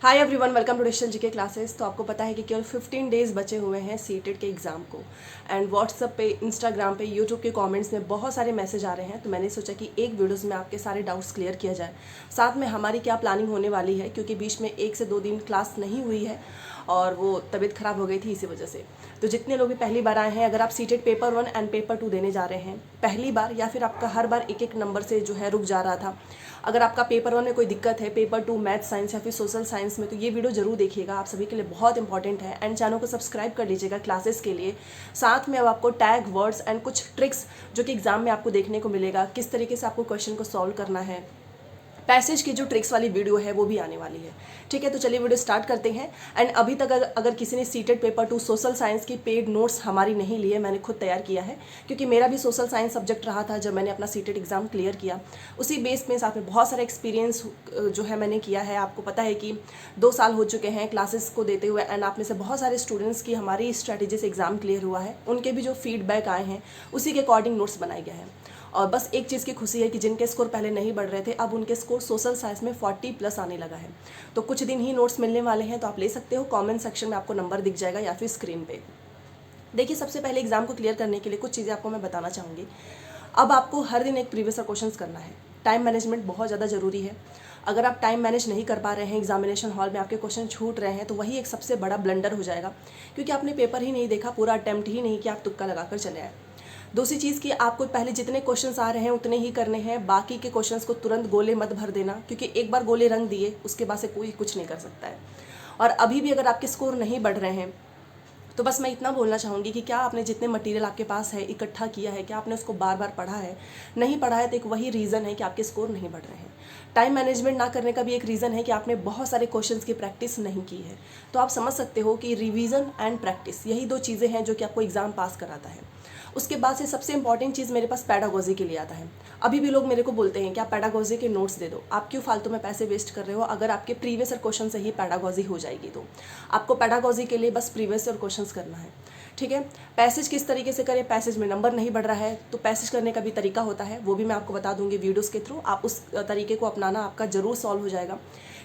Hi everyone, welcome to digital GK classes. तो आपको पता है कि केवल 15 डेज़ बचे हुए हैं सीटेट के एग्ज़ाम को। एंड व्हाट्सअप पे, इंस्टाग्राम पे, यूट्यूब के कमेंट्स में बहुत सारे मैसेज आ रहे हैं। तो मैंने सोचा कि एक वीडियोस में आपके सारे डाउट्स क्लियर किया जाए, साथ में हमारी क्या प्लानिंग होने वाली है, क्योंकि बीच में 1 से 2 दिन क्लास नहीं हुई है और वो तबीयत ख़राब हो गई थी इसी वजह से। तो जितने लोग भी पहली बार आए हैं, अगर आप सीटेट पेपर 1 एंड पेपर 2 देने जा रहे हैं पहली बार, या फिर आपका हर बार एक एक नंबर से जो है रुक जा रहा था, अगर आपका पेपर 1 में कोई दिक्कत है, पेपर 2 मैथ साइंस या फिर सोशल साइंस में, तो ये वीडियो जरूर देखिएगा, आप सभी के लिए बहुत इंपॉर्टेंट है। एंड चैनल को सब्सक्राइब कर लीजिएगा क्लासेस के लिए। साथ में अब आपको टैग वर्ड्स एंड कुछ ट्रिक्स जो कि एग्जाम में आपको देखने को मिलेगा, किस तरीके से आपको क्वेश्चन को सॉल्व करना है, पैसेज की जो ट्रिक्स वाली वीडियो है वो भी आने वाली है। ठीक है, तो चलिए वीडियो स्टार्ट करते हैं। एंड अभी तक अगर किसी ने सीटेट पेपर 2 सोशल साइंस की पेड नोट्स हमारी नहीं लिए, मैंने खुद तैयार किया है, क्योंकि मेरा भी सोशल साइंस सब्जेक्ट रहा था जब मैंने अपना सीटेट एग्जाम क्लियर किया। उसी बेस में साथ में बहुत सारा एक्सपीरियंस जो है मैंने किया है। आपको पता है कि 2 साल हो चुके हैं क्लासेस को देते हुए, एंड आप में से बहुत सारे स्टूडेंट्स की हमारी स्ट्रैटेजी से एग्जाम क्लियर हुआ है, उनके भी जो फीडबैक आए हैं उसी के अकॉर्डिंग नोट्स बनाए गए हैं। और बस एक चीज़ की खुशी है कि जिनके स्कोर पहले नहीं बढ़ रहे थे, अब उनके स्कोर सोशल साइंस में 40+ आने लगा है। तो कुछ दिन ही नोट्स मिलने वाले हैं, तो आप ले सकते हो। कमेंट सेक्शन में आपको नंबर दिख जाएगा या फिर स्क्रीन पे। देखिए, सबसे पहले एग्जाम को क्लियर करने के लिए कुछ चीज़ें आपको मैं बताना चाहूँगी। अब आपको हर दिन एक प्रीवियस क्वेश्चन करना है। टाइम मैनेजमेंट बहुत ज़्यादा ज़रूरी है। अगर आप टाइम मैनेज नहीं कर पा रहे हैं, एग्जामिनेशन हॉल में आपके क्वेश्चन छूट रहे हैं, तो वही एक सबसे बड़ा ब्लंडर हो जाएगा, क्योंकि आपने पेपर ही नहीं देखा, पूरा अटेम्प्ट ही नहीं किया, आप तुक्का लगाकर चले आए। दूसरी चीज़ कि आपको पहले जितने क्वेश्चंस आ रहे हैं उतने ही करने हैं, बाकी के क्वेश्चंस को तुरंत गोले मत भर देना, क्योंकि एक बार गोले रंग दिए उसके बाद से कोई कुछ नहीं कर सकता है। और अभी भी अगर आपके स्कोर नहीं बढ़ रहे हैं, तो बस मैं इतना बोलना चाहूँगी कि क्या आपने जितने मटेरियल आपके पास है इकट्ठा किया है, क्या आपने उसको बार बार पढ़ा है? नहीं पढ़ा है तो एक वही रीज़न है कि आपके स्कोर नहीं बढ़ रहे हैं। टाइम मैनेजमेंट ना करने का भी एक रीज़न है कि आपने बहुत सारे क्वेश्चंस की प्रैक्टिस नहीं की है। तो आप समझ सकते हो कि रिवीजन एंड प्रैक्टिस, यही 2 चीज़ें हैं जो कि आपको एग्ज़ाम पास कराता है। उसके बाद से सबसे इंपॉर्टेंट चीज़ मेरे पास पैडागोजी के लिए आता है। अभी भी लोग मेरे को बोलते हैं कि आप पैडागोजी के नोट्स दे दो। आप क्यों फालतू में पैसे वेस्ट कर रहे हो? अगर आपके प्रीवियस ईयर क्वेश्चन से ही पैडागोजी हो जाएगी, तो आपको पैडागोजी के लिए बस प्रीवियस ईयर क्वेश्चंस करना है। ठीक है, पैसेज किस तरीके से करें? पैसेज में नंबर नहीं बढ़ रहा है तो पैसेज करने का भी तरीका होता है, वो भी मैं आपको बता दूंगी वीडियोस के थ्रू। आप उस तरीके को अपनाना, आपका ज़रूर सॉल्व हो जाएगा,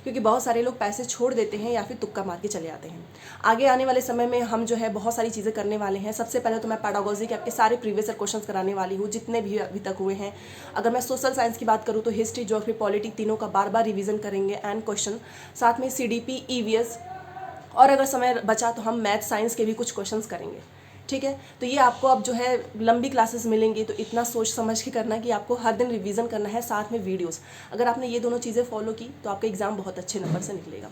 क्योंकि बहुत सारे लोग पैसेज छोड़ देते हैं या फिर तुक्का मार के चले आते हैं। आगे आने वाले समय में हम जो है बहुत सारी चीज़ें करने वाले हैं। सबसे पहले तो मैं पैडागोजी के आपके सारे प्रीवियस ईयर क्वेश्चंस कराने वाली हूँ, जितने भी अभी तक हुए हैं। अगर मैं सोशल साइंस की बात करूँ तो हिस्ट्री, ज्योग्राफी, पॉलिटी, तीनों का बार बार रिवीजन करेंगे एंड क्वेश्चन, साथ में CDP, EVS, और अगर समय बचा तो हम मैथ साइंस के भी कुछ क्वेश्चंस करेंगे। ठीक है, तो ये आपको अब जो है लंबी क्लासेस मिलेंगी, तो इतना सोच समझ के करना कि आपको हर दिन रिवीजन करना है, साथ में वीडियोस। अगर आपने ये दोनों चीज़ें फॉलो की तो आपका एग्ज़ाम बहुत अच्छे नंबर से निकलेगा।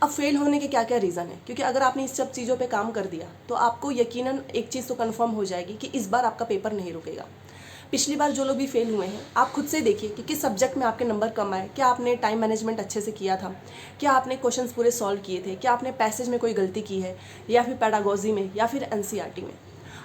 अब फेल होने के क्या क्या रीज़न है, क्योंकि अगर आपने इस सब चीज़ों पे काम कर दिया तो आपको यकीनन एक चीज़ तो कंफर्म हो जाएगी कि इस बार आपका पेपर नहीं रुकेगा। पिछली बार जो लोग भी फेल हुए हैं, आप खुद से देखिए कि किस सब्जेक्ट में आपके नंबर कम आए। क्या आपने टाइम मैनेजमेंट अच्छे से किया था? क्या आपने क्वेश्चंस पूरे सॉल्व किए थे? क्या आपने पैसेज में कोई गलती की है, या फिर पैडागोजी में, या फिर NCERT में?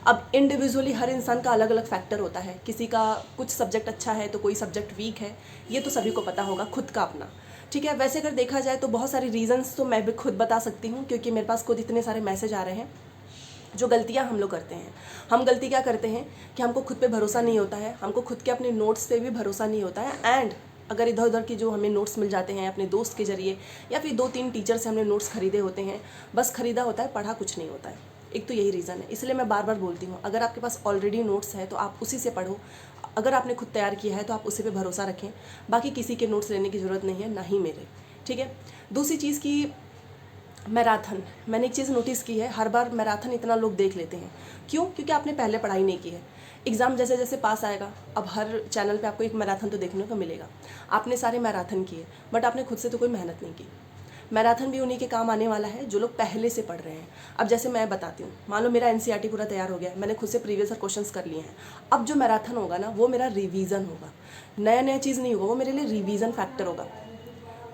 अब इंडिविजुअली हर इंसान का अलग अलग फैक्टर होता है। किसी का कुछ सब्जेक्ट अच्छा है तो कोई सब्जेक्ट वीक है, ये तो सभी को पता होगा, खुद का अपना। ठीक है, वैसे अगर देखा जाए तो बहुत सारी रीजंस तो मैं भी खुद बता सकती हूँ, क्योंकि मेरे पास खुद इतने सारे मैसेज आ रहे हैं। जो गलतियाँ हम लोग करते हैं, हम गलती क्या करते हैं कि हमको खुद पे भरोसा नहीं होता है, हमको खुद के अपने नोट्स पे भी भरोसा नहीं होता है। एंड अगर इधर उधर की जो हमें नोट्स मिल जाते हैं अपने दोस्त के जरिए, या फिर 2-3 टीचर से हमने नोट्स खरीदे होते हैं, बस खरीदा होता है, पढ़ा कुछ नहीं होता है। एक तो यही रीज़न है, इसलिए मैं बार बार बोलती हूँ, अगर आपके पास ऑलरेडी नोट्स है तो आप उसी से पढ़ो। अगर आपने खुद तैयार किया है तो आप उसी पे भरोसा रखें, बाकी किसी के नोट्स लेने की ज़रूरत नहीं है, ना ही मेरे। ठीक है, दूसरी चीज़ की मैराथन, मैंने एक चीज़ नोटिस की है, हर बार मैराथन इतना लोग देख लेते हैं। क्यों? क्योंकि आपने पहले पढ़ाई नहीं की है। एग्ज़ाम जैसे जैसे पास आएगा, अब हर चैनल पे आपको एक मैराथन तो देखने को मिलेगा। आपने सारे मैराथन किए, बट आपने खुद से तो कोई मेहनत नहीं की। मैराथन भी उन्हीं के काम आने वाला है जो लोग पहले से पढ़ रहे हैं। अब जैसे मैं बताती हूँ, मान लो मेरा NCERT पूरा तैयार हो गया, मैंने खुद से प्रीवियस ईयर क्वेश्चंस कर लिए हैं। अब जो मैराथन होगा ना, वो मेरा रिवीजन होगा, नया नया चीज़ नहीं होगा, वो मेरे लिए रिवीजन फैक्टर होगा।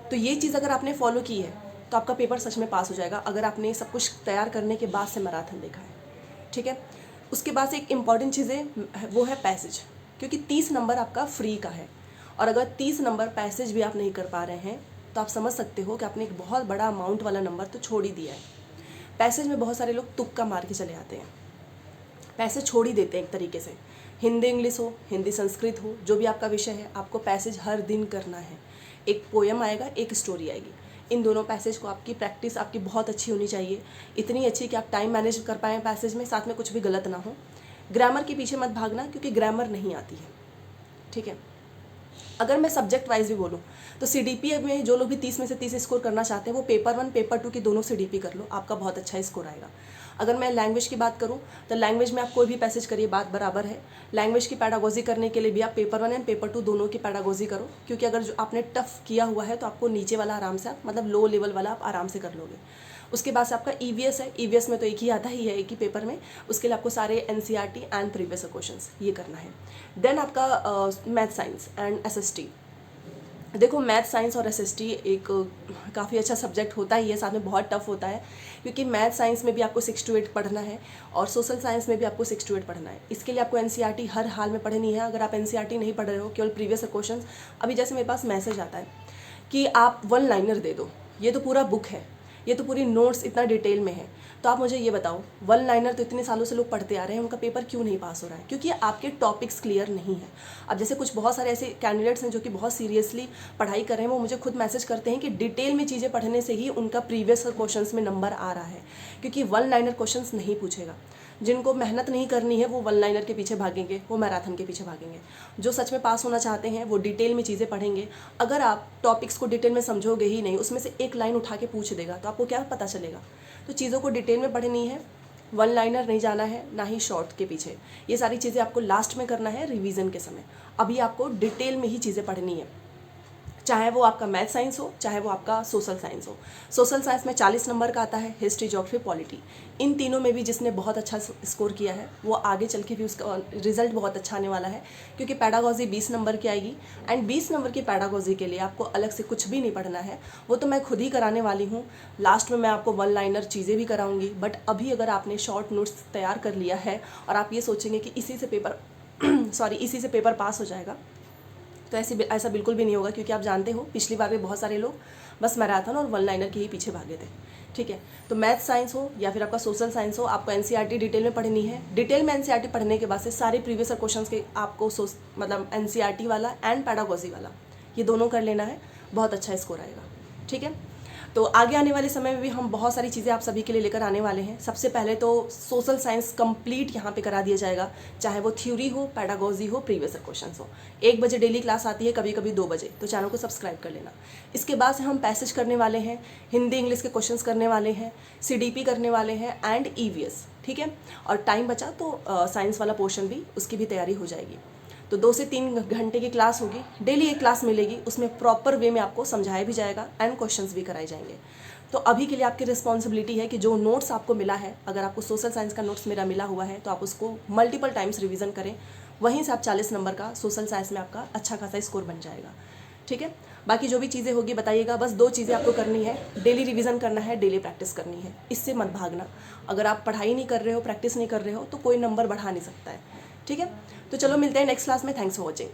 तो ये चीज़ अगर आपने फॉलो की है तो आपका पेपर सच में पास हो जाएगा, अगर आपने सब कुछ तैयार करने के बाद से मैराथन देखा है। ठीक है, उसके बाद से एक इम्पॉर्टेंट चीज़ है, वो है पैसेज, क्योंकि 30 नंबर आपका फ्री का है, और अगर 30 नंबर पैसेज भी आप नहीं कर पा रहे हैं तो आप समझ सकते हो कि आपने एक बहुत बड़ा अमाउंट वाला नंबर तो छोड़ ही दिया है। पैसेज में बहुत सारे लोग तुक्का मार के चले आते हैं, पैसेज छोड़ ही देते हैं एक तरीके से। हिंदी इंग्लिश हो, हिंदी संस्कृत हो, जो भी आपका विषय है, आपको पैसेज हर दिन करना है। एक पोएम आएगा, एक स्टोरी आएगी, इन दोनों पैसेज को आपकी प्रैक्टिस आपकी बहुत अच्छी होनी चाहिए, इतनी अच्छी कि आप टाइम मैनेज कर पाएँ पैसेज में, साथ में कुछ भी गलत ना हो। ग्रामर के पीछे मत भागना क्योंकि ग्रामर नहीं आती है, ठीक है। अगर मैं सब्जेक्ट वाइज भी बोलूँ तो CDP में जो लोग भी 30 में से 30 स्कोर करना चाहते हैं वो पेपर 1 पेपर 2 की दोनों CDP कर लो, आपका बहुत अच्छा स्कोर आएगा। अगर मैं लैंग्वेज की बात करूँ तो लैंग्वेज में आप कोई भी पैसेज करिए, बात बराबर है। लैंग्वेज की पैडागोजी करने के लिए भी आप पेपर 1 एंड पेपर 2 दोनों की पैडागोजी करो, क्योंकि अगर जो आपने टफ किया हुआ है तो आपको नीचे वाला आराम से आप मतलब लो लेवल वाला आप आराम से कर लोगे। उसके बाद से आपका EVS है, EVS में तो एक ही आता ही है, एक ही पेपर में, उसके लिए आपको सारे NCERT एंड प्रीवियस क्वेश्चंस ये करना है। देन आपका मैथ साइंस एंड SST। देखो मैथ साइंस और SST एक काफ़ी अच्छा सब्जेक्ट होता ही है, साथ में बहुत टफ होता है, क्योंकि मैथ साइंस में भी आपको 6 to 8 पढ़ना है और सोशल साइंस में भी आपको 6 to 8 पढ़ना है। इसके लिए आपको NCERT हर हाल में पढ़नी है। अगर आप NCERT नहीं पढ़ रहे हो, केवल प्रीवियस क्वेश्चन, अभी जैसे मेरे पास मैसेज आता है कि आप 1 लाइनर दे दो, ये तो पूरा बुक है, ये तो पूरी नोट्स इतना डिटेल में है, तो आप मुझे ये बताओ 1 लाइनर तो इतने सालों से लोग पढ़ते आ रहे हैं, उनका पेपर क्यों नहीं पास हो रहा है? क्योंकि आपके टॉपिक्स क्लियर नहीं है। अब जैसे कुछ बहुत सारे ऐसे कैंडिडेट्स हैं जो कि बहुत सीरियसली पढ़ाई कर रहे हैं, वो मुझे खुद मैसेज करते हैं कि डिटेल में चीज़ें पढ़ने से ही उनका प्रीवियस क्वेश्चंस में नंबर आ रहा है, क्योंकि 1 लाइनर क्वेश्चंस नहीं पूछेगा। जिनको मेहनत नहीं करनी है वो 1 लाइनर के पीछे भागेंगे, वो मैराथन के पीछे भागेंगे। जो सच में पास होना चाहते हैं वो डिटेल में चीज़ें पढ़ेंगे। अगर आप टॉपिक्स को डिटेल में समझोगे ही नहीं, उसमें से एक लाइन उठा के पूछ देगा तो आपको क्या पता चलेगा? तो चीज़ों को डिटेल में पढ़नी है, 1 लाइनर नहीं जाना है, ना ही शॉर्ट के पीछे। ये सारी चीज़ें आपको लास्ट में करना है रिवीजन के समय। अभी आपको डिटेल में ही चीज़ें पढ़नी है, चाहे वो आपका मैथ साइंस हो, चाहे वो आपका सोशल साइंस हो। सोशल साइंस में 40 नंबर का आता है, हिस्ट्री, ज्योग्राफी, पॉलिटी। इन तीनों में भी जिसने बहुत अच्छा स्कोर किया है वो आगे चल के भी उसका रिजल्ट बहुत अच्छा आने वाला है, क्योंकि पैडागोजी 20 नंबर की आएगी एंड 20 नंबर की पैडागोजी के लिए आपको अलग से कुछ भी नहीं पढ़ना है, वो तो मैं खुद ही कराने वाली हूँ। लास्ट में मैं आपको 1 लाइनर चीज़ें भी कराऊंगी, बट अभी अगर आपने शॉर्ट नोट्स तैयार कर लिया है और आप ये सोचेंगे कि इसी से पेपर पास हो जाएगा, तो ऐसा बिल्कुल भी नहीं होगा, क्योंकि आप जानते हो पिछली बार भी बहुत सारे लोग बस मैराथन और 1 लाइनर के ही पीछे भागे थे, ठीक है। तो मैथ साइंस हो या फिर आपका सोशल साइंस हो, आपको NCERT डिटेल में पढ़नी है। डिटेल में NCERT पढ़ने के बाद से सारे प्रीवियस क्वेश्चंस के आपको मतलब NCERT वाला एंड पैडागोजी वाला ये दोनों कर लेना है, बहुत अच्छा स्कोर आएगा, ठीक है। तो आगे आने वाले समय में भी हम बहुत सारी चीज़ें आप सभी के लिए लेकर आने वाले हैं। सबसे पहले तो सोशल साइंस कंप्लीट यहाँ पे करा दिया जाएगा, चाहे वो थ्योरी हो, पैडागोजी हो, प्रीवियस क्वेश्चंस हो। 1 बजे डेली क्लास आती है, कभी कभी 2 बजे, तो चैनल को सब्सक्राइब कर लेना। इसके बाद से हम पैसेज करने वाले हैं, हिंदी इंग्लिश के क्वेश्चंस करने वाले हैं, CDP करने वाले हैं एंड EVS, ठीक है। और टाइम बचा तो साइंस वाला पोर्शन भी, उसकी भी तैयारी हो जाएगी। तो 2 से 3 घंटे की क्लास होगी, डेली एक क्लास मिलेगी, उसमें प्रॉपर वे में आपको समझाया भी जाएगा एंड क्वेश्चंस भी कराए जाएंगे। तो अभी के लिए आपकी रिस्पॉन्सिबिलिटी है कि जो नोट्स आपको मिला है, अगर आपको सोशल साइंस का नोट्स मेरा मिला हुआ है तो आप उसको मल्टीपल टाइम्स रिवीजन करें, वहीं से आप 40 नंबर का सोशल साइंस में आपका अच्छा खासा स्कोर बन जाएगा, ठीक है। बाकी जो भी चीज़ें होगी बताइएगा। बस 2 चीज़ें आपको करनी है, डेली रिवीजन करना है, डेली प्रैक्टिस करनी है, इससे मत भागना। अगर आप पढ़ाई नहीं कर रहे हो, प्रैक्टिस नहीं कर रहे हो, तो कोई नंबर बढ़ा नहीं सकता है, ठीक है। तो चलो मिलते हैं नेक्स्ट क्लास में। Thanks for watching.